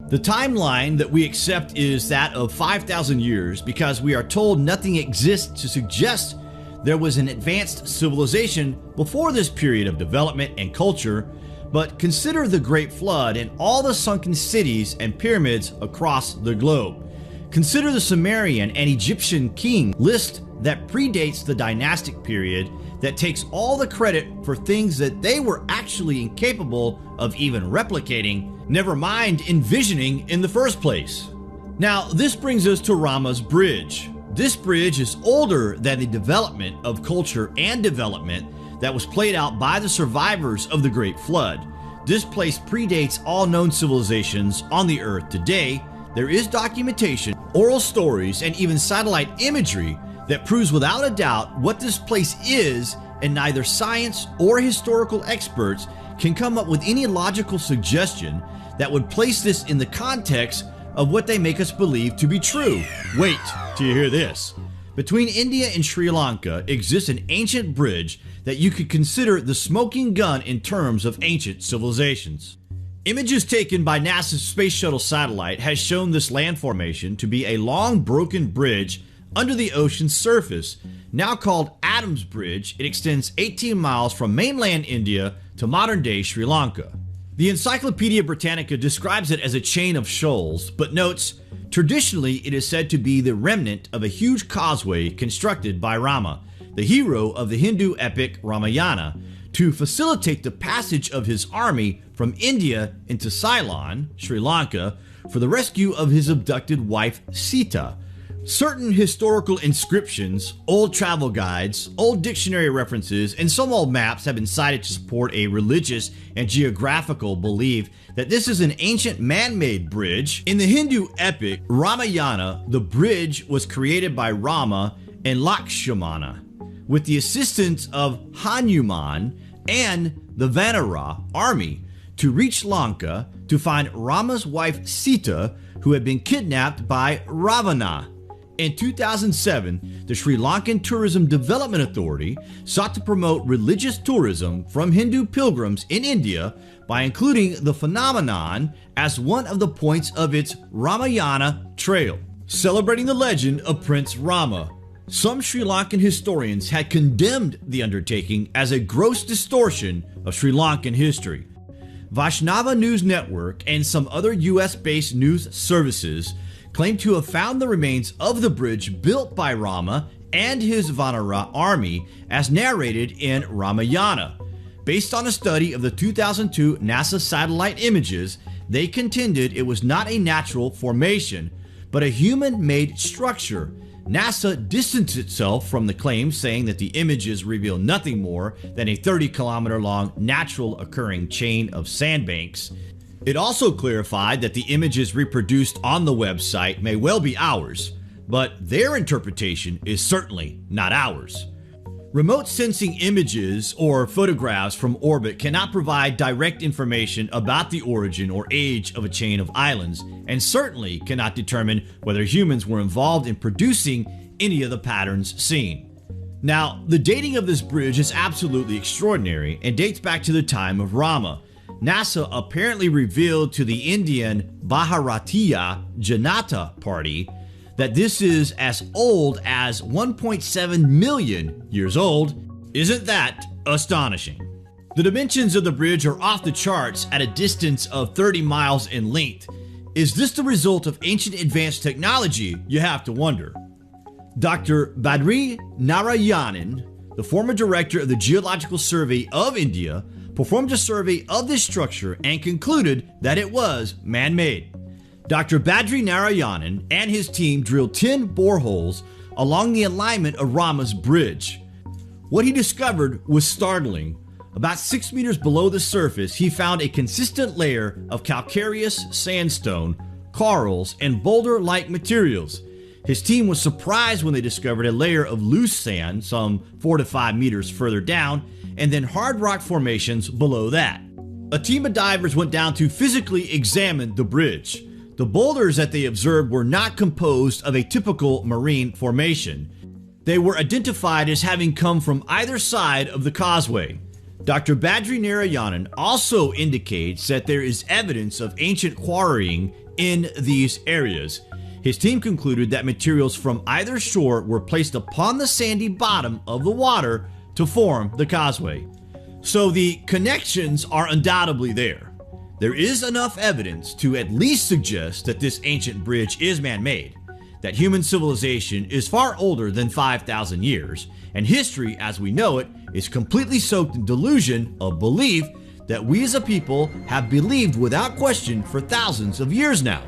The timeline that we accept is that of 5,000 years because we are told nothing exists to suggest there was an advanced civilization before this period of development and culture, but consider the Great Flood and all the sunken cities and pyramids across the globe. Consider the Sumerian and Egyptian king list that predates the dynastic period that takes all the credit for things that they were actually incapable of even replicating, never mind envisioning in the first place. Now, this brings us to Rama's Bridge. This bridge is older than the development of culture and development that was played out by the survivors of the Great Flood. This place predates all known civilizations on the earth today. There is documentation, oral stories, and even satellite imagery that proves without a doubt what this place is, and neither science or historical experts can come up with any logical suggestion that would place this in the context of what they make us believe to be true. Wait till you hear this. Between India and Sri Lanka exists an ancient bridge that you could consider the smoking gun in terms of ancient civilizations. Images taken by NASA's Space Shuttle satellite has shown this land formation to be a long broken bridge under the ocean's surface. Now called Adams Bridge, it extends 18 miles from mainland India to modern-day Sri Lanka. The Encyclopedia Britannica describes it as a chain of shoals, but notes, traditionally it is said to be the remnant of a huge causeway constructed by Rama, the hero of the Hindu epic Ramayana, to facilitate the passage of his army from India into Ceylon, Sri Lanka, for the rescue of his abducted wife Sita. Certain historical inscriptions, old travel guides, old dictionary references, and some old maps have been cited to support a religious and geographical belief that this is an ancient man-made bridge. In the Hindu epic Ramayana, the bridge was created by Rama and Lakshmana with the assistance of Hanuman and the Vanara army to reach Lanka to find Rama's wife Sita, who had been kidnapped by Ravana. In 2007, the Sri Lankan Tourism Development Authority sought to promote religious tourism from Hindu pilgrims in India by including the phenomenon as one of the points of its Ramayana Trail, celebrating the legend of Prince Rama. Some Sri Lankan historians had condemned the undertaking as a gross distortion of Sri Lankan history. Vaishnava News Network and some other US-based news services claim to have found the remains of the bridge built by Rama and his Vanara army as narrated in Ramayana. Based on a study of the 2002 NASA satellite images, they contended it was not a natural formation, but a human-made structure. NASA distanced itself from the claim, saying that the images reveal nothing more than a 30-kilometer-long natural occurring chain of sandbanks. It also clarified that the images reproduced on the website may well be ours, but their interpretation is certainly not ours. Remote sensing images or photographs from orbit cannot provide direct information about the origin or age of a chain of islands, and certainly cannot determine whether humans were involved in producing any of the patterns seen. Now, the dating of this bridge is absolutely extraordinary and dates back to the time of Rama. NASA apparently revealed to the Indian Bharatiya Janata Party that this is as old as 1.7 million years old. Isn't that astonishing? The dimensions of the bridge are off the charts at a distance of 30 miles in length. Is this the result of ancient advanced technology, you have to wonder? Dr. Badri Narayanan, the former director of the Geological Survey of India, performed a survey of this structure and concluded that it was man-made. Dr. Badri Narayanan and his team drilled 10 boreholes along the alignment of Rama's bridge. What he discovered was startling. About 6 meters below the surface, he found a consistent layer of calcareous sandstone, corals, and boulder-like materials. His team was surprised when they discovered a layer of loose sand some 4 to 5 meters further down, and then hard rock formations below that. A team of divers went down to physically examine the bridge. The boulders that they observed were not composed of a typical marine formation. They were identified as having come from either side of the causeway. Dr. Badri Narayanan also indicates that there is evidence of ancient quarrying in these areas. His team concluded that materials from either shore were placed upon the sandy bottom of the water to form the causeway. So the connections are undoubtedly there. There is enough evidence to at least suggest that this ancient bridge is man-made, that human civilization is far older than 5,000 years, and history as we know it is completely soaked in delusion of belief that we as a people have believed without question for thousands of years now.